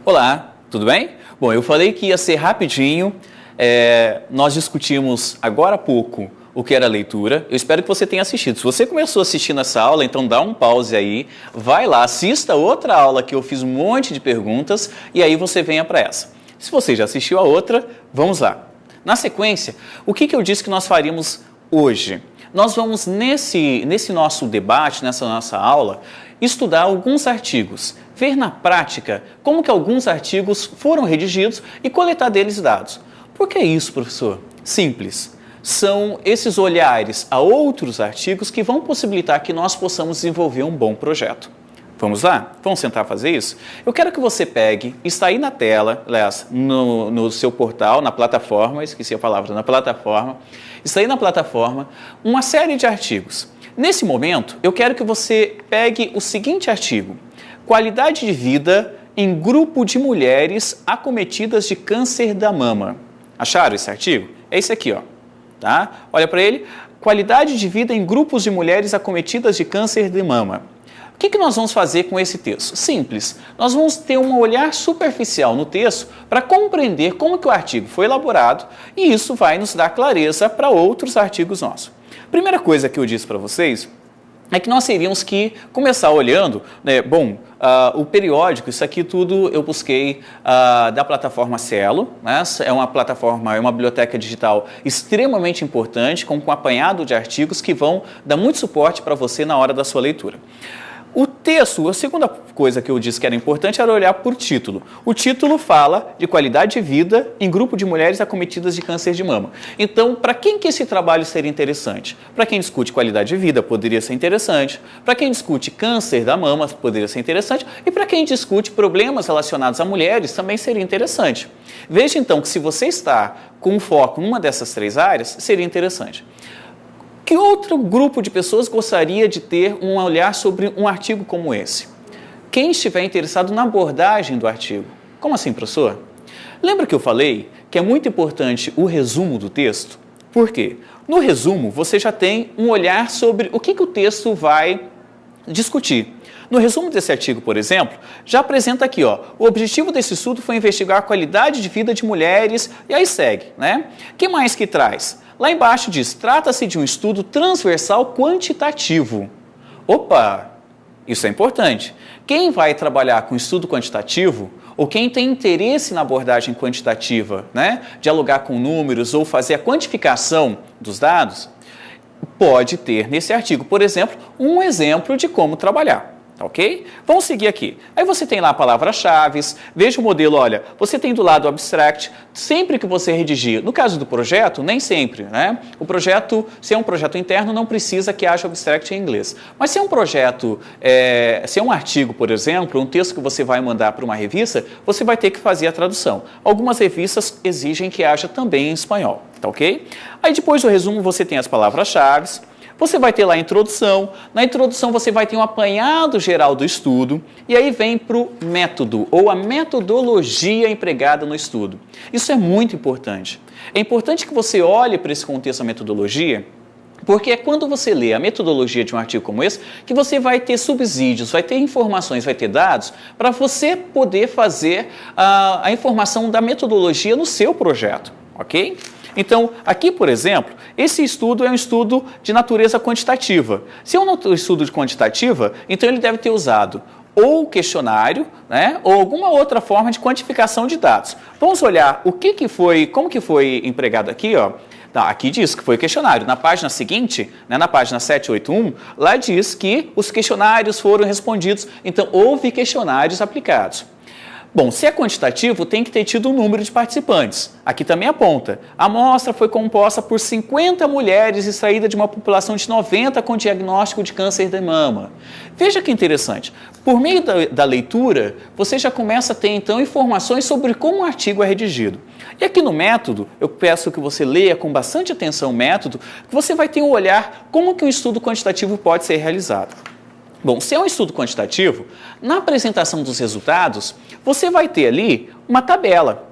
Olá, tudo bem? Bom, eu falei que ia ser rapidinho, nós discutimos agora há pouco o que era leitura. Eu espero que você tenha assistido. Se você começou assistindo essa aula, então dá um pause aí, vai lá, assista outra aula que eu fiz um monte de perguntas e aí você venha para essa. Se você já assistiu a outra, vamos lá. Na sequência, o que eu disse que nós faríamos hoje? Nós vamos, nesse nosso debate, nessa nossa aula, estudar alguns artigos, ver na prática como que alguns artigos foram redigidos e coletar deles dados. Por que isso, professor? Simples. São esses olhares a outros artigos que vão possibilitar que nós possamos desenvolver um bom projeto. Vamos lá? Vamos tentar fazer isso? Eu quero que você pegue, está aí na tela, aliás, no seu portal, na plataforma, esqueci a palavra, na plataforma, está aí na plataforma uma série de artigos. Nesse momento, eu quero que você pegue o seguinte artigo: qualidade de vida em grupo de mulheres acometidas de câncer da mama. Acharam esse artigo? É esse aqui, ó. Tá? Olha para ele. Qualidade de vida em grupos de mulheres acometidas de câncer de mama. O que nós vamos fazer com esse texto? Simples. Nós vamos ter um olhar superficial no texto para compreender como que o artigo foi elaborado e isso vai nos dar clareza para outros artigos nossos. Primeira coisa que eu disse para vocês é que nós teríamos que começar olhando, né, o periódico, isso aqui tudo eu busquei da plataforma Cielo, né? É uma plataforma, é uma biblioteca digital extremamente importante, com um apanhado de artigos que vão dar muito suporte para você na hora da sua leitura. O texto, a segunda coisa que eu disse que era importante era olhar por título. O título fala de qualidade de vida em grupo de mulheres acometidas de câncer de mama. Então, para quem que esse trabalho seria interessante? Para quem discute qualidade de vida, poderia ser interessante. Para quem discute câncer da mama, poderia ser interessante. E para quem discute problemas relacionados a mulheres, também seria interessante. Veja então que se você está com foco numa dessas três áreas, seria interessante. Que outro grupo de pessoas gostaria de ter um olhar sobre um artigo como esse? Quem estiver interessado na abordagem do artigo. Como assim, professor? Lembra que eu falei que é muito importante o resumo do texto? Por quê? No resumo, você já tem um olhar sobre o que o texto vai discutir. No resumo desse artigo, por exemplo, já apresenta aqui, ó, o objetivo desse estudo foi investigar a qualidade de vida de mulheres, e aí segue, né? O que mais que traz? Lá embaixo diz, trata-se de um estudo transversal quantitativo. Opa, isso é importante. Quem vai trabalhar com estudo quantitativo, ou quem tem interesse na abordagem quantitativa, né, dialogar com números ou fazer a quantificação dos dados, pode ter nesse artigo, por exemplo, um exemplo de como trabalhar. Ok? Vamos seguir aqui. Aí você tem lá palavras-chave, veja o modelo, olha, você tem do lado o abstract, sempre que você redigir, no caso do projeto, nem sempre, né? O projeto, se é um projeto interno, não precisa que haja abstract em inglês. Mas se é um projeto, se é um artigo, por exemplo, um texto que você vai mandar para uma revista, você vai ter que fazer a tradução. Algumas revistas exigem que haja também em espanhol, tá ok? Aí depois do resumo você tem as palavras-chave. Você vai ter lá a introdução, na introdução você vai ter um apanhado geral do estudo e aí vem para o método ou a metodologia empregada no estudo. Isso é muito importante. É importante que você olhe para esse contexto da metodologia, porque é quando você lê a metodologia de um artigo como esse que você vai ter subsídios, vai ter informações, vai ter dados para você poder fazer a informação da metodologia no seu projeto, ok? Então, aqui, por exemplo, esse estudo é um estudo de natureza quantitativa. Se é um estudo de quantitativa, então ele deve ter usado ou questionário, né, ou alguma outra forma de quantificação de dados. Vamos olhar como que foi empregado aqui, ó. Aqui diz que foi questionário. Na página seguinte, né, na página 781, lá diz que os questionários foram respondidos, então houve questionários aplicados. Bom, se é quantitativo, tem que ter tido um número de participantes. Aqui também aponta. A amostra foi composta por 50 mulheres extraídas de uma população de 90 com diagnóstico de câncer de mama. Veja que interessante. Por meio da leitura, você já começa a ter, então, informações sobre como o artigo é redigido. E aqui no método, eu peço que você leia com bastante atenção o método, que você vai ter um olhar como que um estudo quantitativo pode ser realizado. Bom, se é um estudo quantitativo, na apresentação dos resultados, você vai ter ali uma tabela.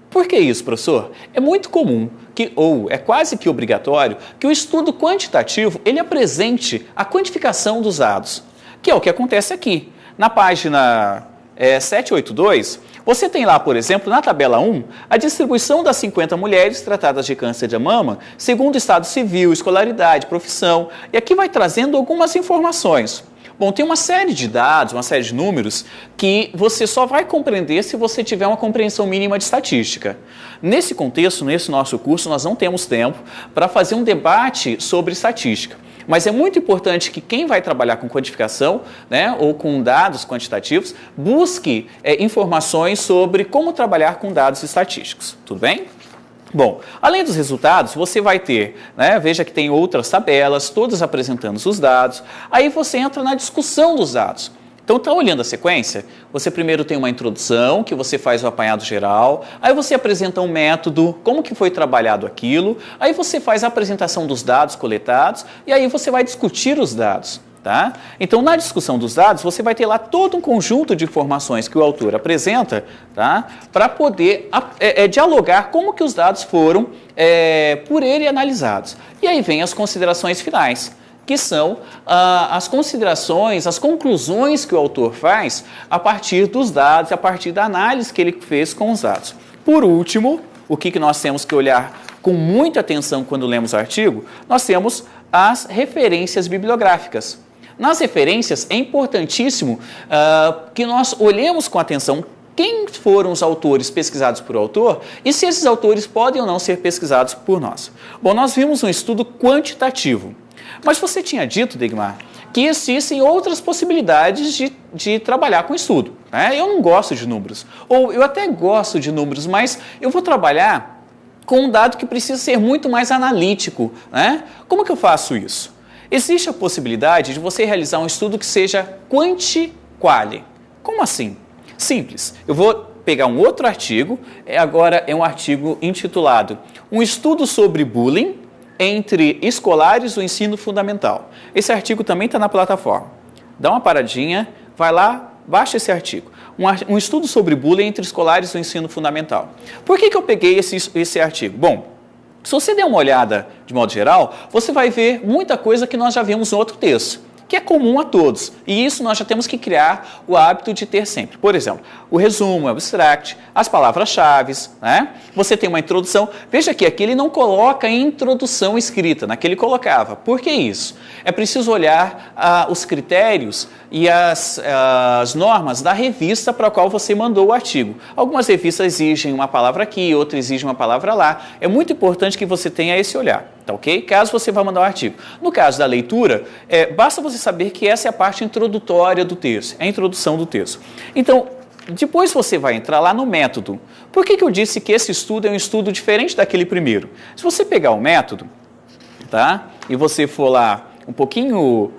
Por que isso, professor? É muito comum, ou é quase que obrigatório, que o estudo quantitativo ele apresente a quantificação dos dados, que é o que acontece aqui. Na página 782, você tem lá, por exemplo, na tabela 1, a distribuição das 50 mulheres tratadas de câncer de mama, segundo estado civil, escolaridade, profissão, e aqui vai trazendo algumas informações. Bom, tem uma série de dados, uma série de números que você só vai compreender se você tiver uma compreensão mínima de estatística. Nesse contexto, nesse nosso curso, nós não temos tempo para fazer um debate sobre estatística. Mas é muito importante que quem vai trabalhar com quantificação, né, ou com dados quantitativos, busque informações sobre como trabalhar com dados estatísticos. Tudo bem? Bom, além dos resultados, você vai ter, né, veja que tem outras tabelas, todas apresentando os dados, aí você entra na discussão dos dados. Então, está olhando a sequência? Você primeiro tem uma introdução, que você faz o apanhado geral, aí você apresenta um método, como que foi trabalhado aquilo, aí você faz a apresentação dos dados coletados, e aí você vai discutir os dados. Tá? Então, na discussão dos dados, você vai ter lá todo um conjunto de informações que o autor apresenta, tá? Para poder dialogar como que os dados foram por ele analisados. E aí vem as considerações finais, que são as considerações, as conclusões que o autor faz a partir dos dados, a partir da análise que ele fez com os dados. Por último, o que nós temos que olhar com muita atenção quando lemos o artigo, nós temos as referências bibliográficas. Nas referências, é importantíssimo que nós olhemos com atenção quem foram os autores pesquisados por autor e se esses autores podem ou não ser pesquisados por nós. Bom, nós vimos um estudo quantitativo, mas você tinha dito, Degmar, que existem outras possibilidades de trabalhar com estudo. Né? Eu não gosto de números, ou eu até gosto de números, mas eu vou trabalhar com um dado que precisa ser muito mais analítico. Né? Como que eu faço isso? Existe a possibilidade de você realizar um estudo que seja quanti-quali. Como assim? Simples. Eu vou pegar um outro artigo, agora é um artigo intitulado Um estudo sobre bullying entre escolares do ensino fundamental. Esse artigo também está na plataforma. Dá uma paradinha, vai lá, baixa esse artigo. Um estudo sobre bullying entre escolares do ensino fundamental. Por que eu peguei esse artigo? Bom, se você der uma olhada de modo geral, você vai ver muita coisa que nós já vimos em outro texto, que é comum a todos. E isso nós já temos que criar o hábito de ter sempre. Por exemplo, o resumo, o abstract, as palavras-chave, né? Você tem uma introdução. Veja que aqui ele não coloca introdução escrita, naquele ele colocava. Por que isso? É preciso olhar os critérios e as normas da revista para a qual você mandou o artigo. Algumas revistas exigem uma palavra aqui, outras exigem uma palavra lá. É muito importante que você tenha esse olhar, tá ok? Caso você vá mandar um artigo. No caso da leitura, basta você saber que essa é a parte introdutória do texto, é a introdução do texto. Então, depois você vai entrar lá no método. Por que eu disse que esse estudo é um estudo diferente daquele primeiro? Se você pegar o método, tá? E você for lá um pouquinho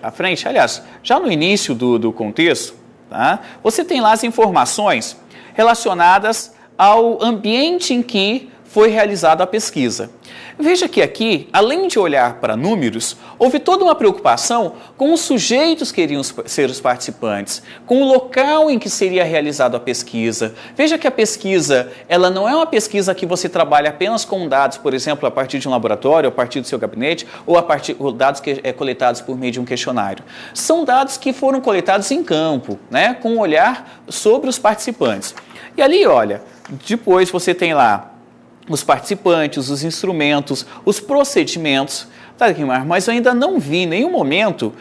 à frente, aliás, já no início do contexto, tá? Você tem lá as informações relacionadas ao ambiente em que foi realizada a pesquisa. Veja que aqui, além de olhar para números, houve toda uma preocupação com os sujeitos que iriam ser os participantes, com o local em que seria realizada a pesquisa. Veja que a pesquisa, ela não é uma pesquisa que você trabalha apenas com dados, por exemplo, a partir de um laboratório, a partir do seu gabinete, ou a partir de dados coletados por meio de um questionário. São dados que foram coletados em campo, né, com um olhar sobre os participantes. E ali, olha, depois você tem lá os participantes, os instrumentos, os procedimentos. Tá, mas eu ainda não vi em nenhum momento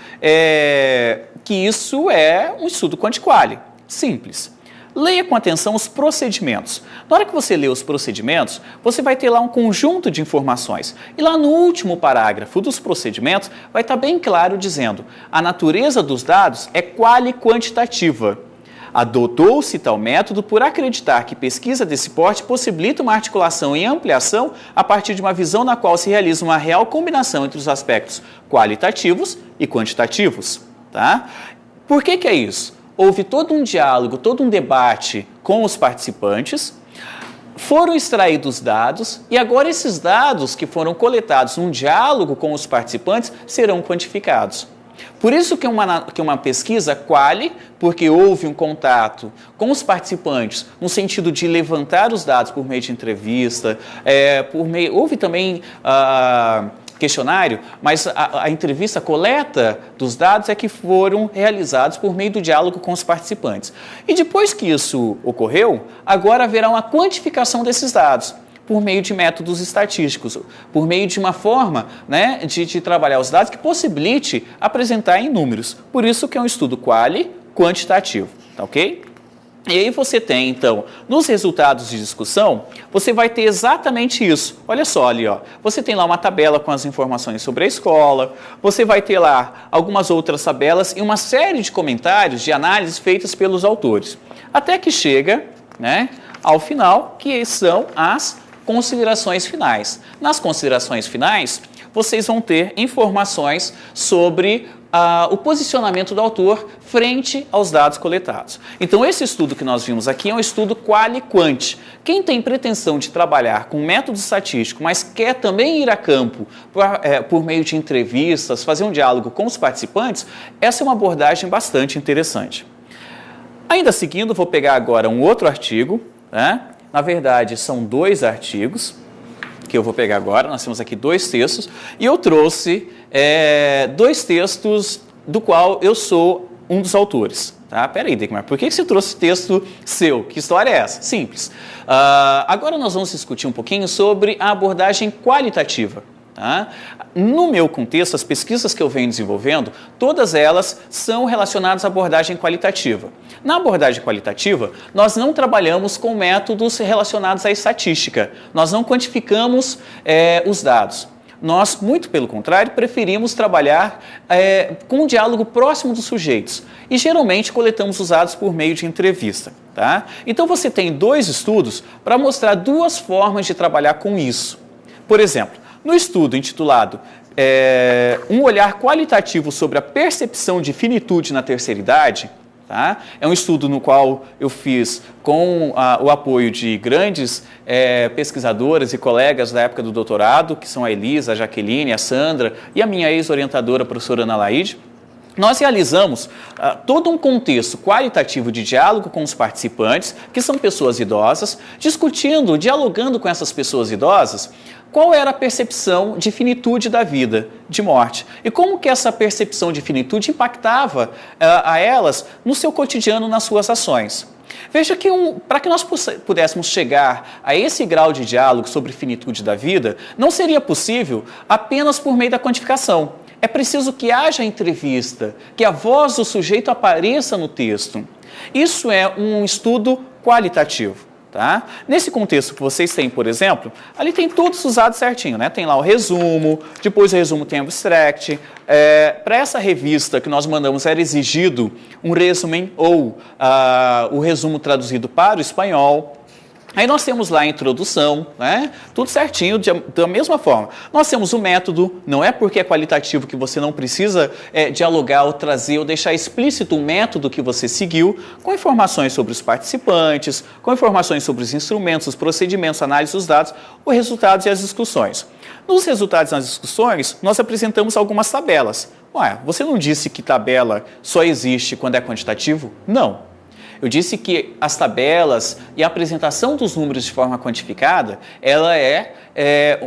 que isso é um estudo quanti-quali. Simples. Leia com atenção os procedimentos. Na hora que você lê os procedimentos, você vai ter lá um conjunto de informações. E lá no último parágrafo dos procedimentos, vai estar bem claro dizendo: a natureza dos dados é quali-quantitativa. Adotou-se tal método por acreditar que pesquisa desse porte possibilita uma articulação e ampliação a partir de uma visão na qual se realiza uma real combinação entre os aspectos qualitativos e quantitativos. Tá? Por que é isso? Houve todo um diálogo, todo um debate com os participantes, foram extraídos dados e agora esses dados que foram coletados num diálogo com os participantes serão quantificados. Por isso que uma pesquisa quali, porque houve um contato com os participantes no sentido de levantar os dados por meio de entrevista, houve também questionário, mas a entrevista, a coleta dos dados é que foram realizados por meio do diálogo com os participantes. E depois que isso ocorreu, agora haverá uma quantificação desses dados por meio de métodos estatísticos, por meio de uma forma, né, de trabalhar os dados que possibilite apresentar em números. Por isso que é um estudo quantitativo, tá ok? E aí você tem, então, nos resultados de discussão, você vai ter exatamente isso. Olha só ali, ó. Você tem lá uma tabela com as informações sobre a escola, você vai ter lá algumas outras tabelas e uma série de comentários, de análises feitas pelos autores. Até que chega, né, ao final, que são as considerações finais. Nas considerações finais, vocês vão ter informações sobre o posicionamento do autor frente aos dados coletados. Então, esse estudo que nós vimos aqui é um estudo quali-quant. Quem tem pretensão de trabalhar com método estatístico, mas quer também ir a campo por meio de entrevistas, fazer um diálogo com os participantes, essa é uma abordagem bastante interessante. Ainda seguindo, vou pegar agora um outro artigo, né? Na verdade, são 2 artigos que eu vou pegar agora. Nós temos aqui 2 textos e eu trouxe 2 textos do qual eu sou um dos autores. Tá? Peraí, Degmar, por que você trouxe texto seu? Que história é essa? Simples. Agora nós vamos discutir um pouquinho sobre a abordagem qualitativa. Tá? No meu contexto, as pesquisas que eu venho desenvolvendo, todas elas são relacionadas à abordagem qualitativa. Na abordagem qualitativa, nós não trabalhamos com métodos relacionados à estatística, nós não quantificamos os dados. Nós, muito pelo contrário, preferimos trabalhar com um diálogo próximo dos sujeitos e geralmente coletamos os dados por meio de entrevista. Tá? Então você tem 2 estudos para mostrar 2 formas de trabalhar com isso. Por exemplo, no estudo intitulado Um olhar qualitativo sobre a percepção de finitude na terceira idade, tá? É um estudo no qual eu fiz com o apoio de grandes pesquisadoras e colegas da época do doutorado, que são a Elisa, a Jaqueline, a Sandra e a minha ex-orientadora, a professora Ana Laide. Nós realizamos todo um contexto qualitativo de diálogo com os participantes, que são pessoas idosas, discutindo, dialogando com essas pessoas idosas, qual era a percepção de finitude da vida, de morte, e como que essa percepção de finitude impactava a elas no seu cotidiano, nas suas ações. Veja que para que nós pudéssemos chegar a esse grau de diálogo sobre finitude da vida, não seria possível apenas por meio da quantificação. É preciso que haja entrevista, que a voz do sujeito apareça no texto. Isso é um estudo qualitativo. Tá? Nesse contexto que vocês têm, por exemplo, ali tem todos os dados certinho, né? Tem lá o resumo, depois o resumo tem o abstract. Para essa revista que nós mandamos era exigido um resumen ou o resumo traduzido para o espanhol. Aí nós temos lá a introdução, né? Tudo certinho, da mesma forma. Nós temos o método, não é porque é qualitativo que você não precisa dialogar ou trazer ou deixar explícito o método que você seguiu, com informações sobre os participantes, com informações sobre os instrumentos, os procedimentos, análise dos dados, os resultados e as discussões. Nos resultados e nas discussões, nós apresentamos algumas tabelas. Ué, você não disse que tabela só existe quando é quantitativo? Não. Eu disse que as tabelas e a apresentação dos números de forma quantificada, ela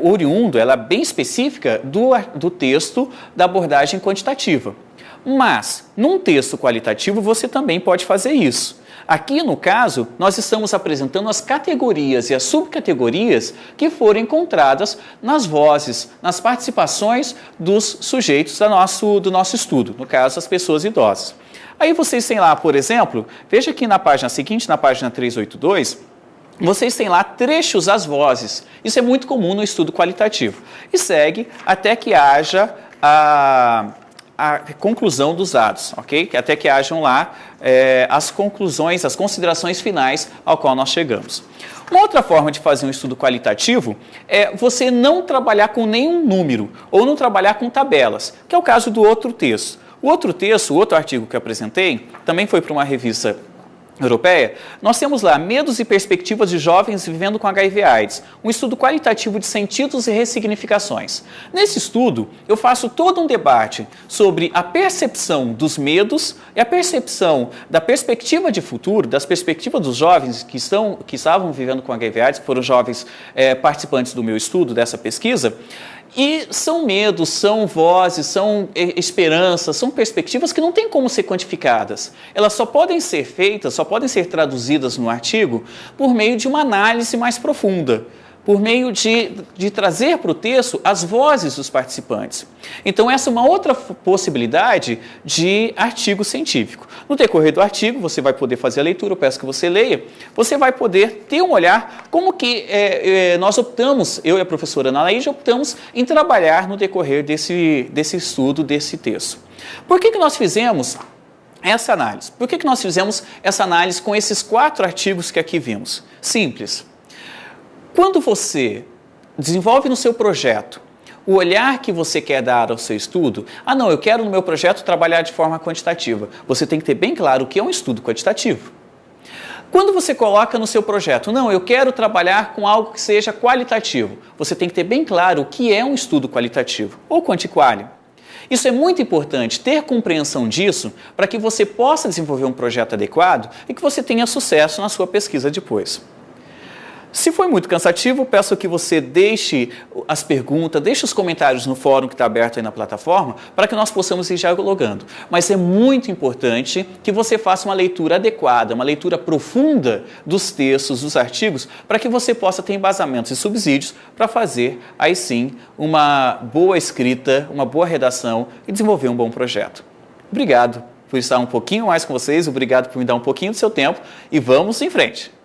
oriundo, ela é bem específica do texto da abordagem quantitativa. Mas, num texto qualitativo, você também pode fazer isso. Aqui, no caso, nós estamos apresentando as categorias e as subcategorias que foram encontradas nas vozes, nas participações dos sujeitos do nosso estudo, no caso, as pessoas idosas. Aí vocês têm lá, por exemplo, veja aqui na página seguinte, na página 382, vocês têm lá trechos das vozes. Isso é muito comum no estudo qualitativo. E segue até que haja a conclusão dos dados, ok? Até que hajam lá as conclusões, as considerações finais ao qual nós chegamos. Uma outra forma de fazer um estudo qualitativo é você não trabalhar com nenhum número ou não trabalhar com tabelas, que é o caso do outro texto. O outro texto, o outro artigo que eu apresentei, também foi para uma revista Europeia, nós temos lá Medos e Perspectivas de Jovens Vivendo com HIV/AIDS, um estudo qualitativo de sentidos e ressignificações. Nesse estudo, eu faço todo um debate sobre a percepção dos medos e a percepção da perspectiva de futuro, das perspectivas dos jovens que estavam vivendo com HIV/AIDS, que foram jovens participantes do meu estudo, dessa pesquisa. E são medos, são vozes, são esperanças, são perspectivas que não têm como ser quantificadas. Elas só podem ser feitas, só podem ser traduzidas no artigo por meio de uma análise mais profunda, por meio de trazer para o texto as vozes dos participantes. Então, essa é uma outra possibilidade de artigo científico. No decorrer do artigo, você vai poder fazer a leitura, eu peço que você leia, você vai poder ter um olhar como que nós optamos, eu e a professora Ana Laíde, optamos em trabalhar no decorrer desse estudo, desse texto. Por que nós fizemos essa análise? Por que nós fizemos essa análise com esses 4 artigos que aqui vimos? Simples. Quando você desenvolve no seu projeto o olhar que você quer dar ao seu estudo, não, eu quero no meu projeto trabalhar de forma quantitativa. Você tem que ter bem claro o que é um estudo quantitativo. Quando você coloca no seu projeto, não, eu quero trabalhar com algo que seja qualitativo, você tem que ter bem claro o que é um estudo qualitativo, ou quantiquali. Isso é muito importante, ter compreensão disso, para que você possa desenvolver um projeto adequado e que você tenha sucesso na sua pesquisa depois. Se foi muito cansativo, peço que você deixe as perguntas, deixe os comentários no fórum que está aberto aí na plataforma, para que nós possamos ir dialogando. Mas é muito importante que você faça uma leitura adequada, uma leitura profunda dos textos, dos artigos, para que você possa ter embasamentos e subsídios para fazer, aí sim, uma boa escrita, uma boa redação e desenvolver um bom projeto. Obrigado por estar um pouquinho mais com vocês, obrigado por me dar um pouquinho do seu tempo e vamos em frente!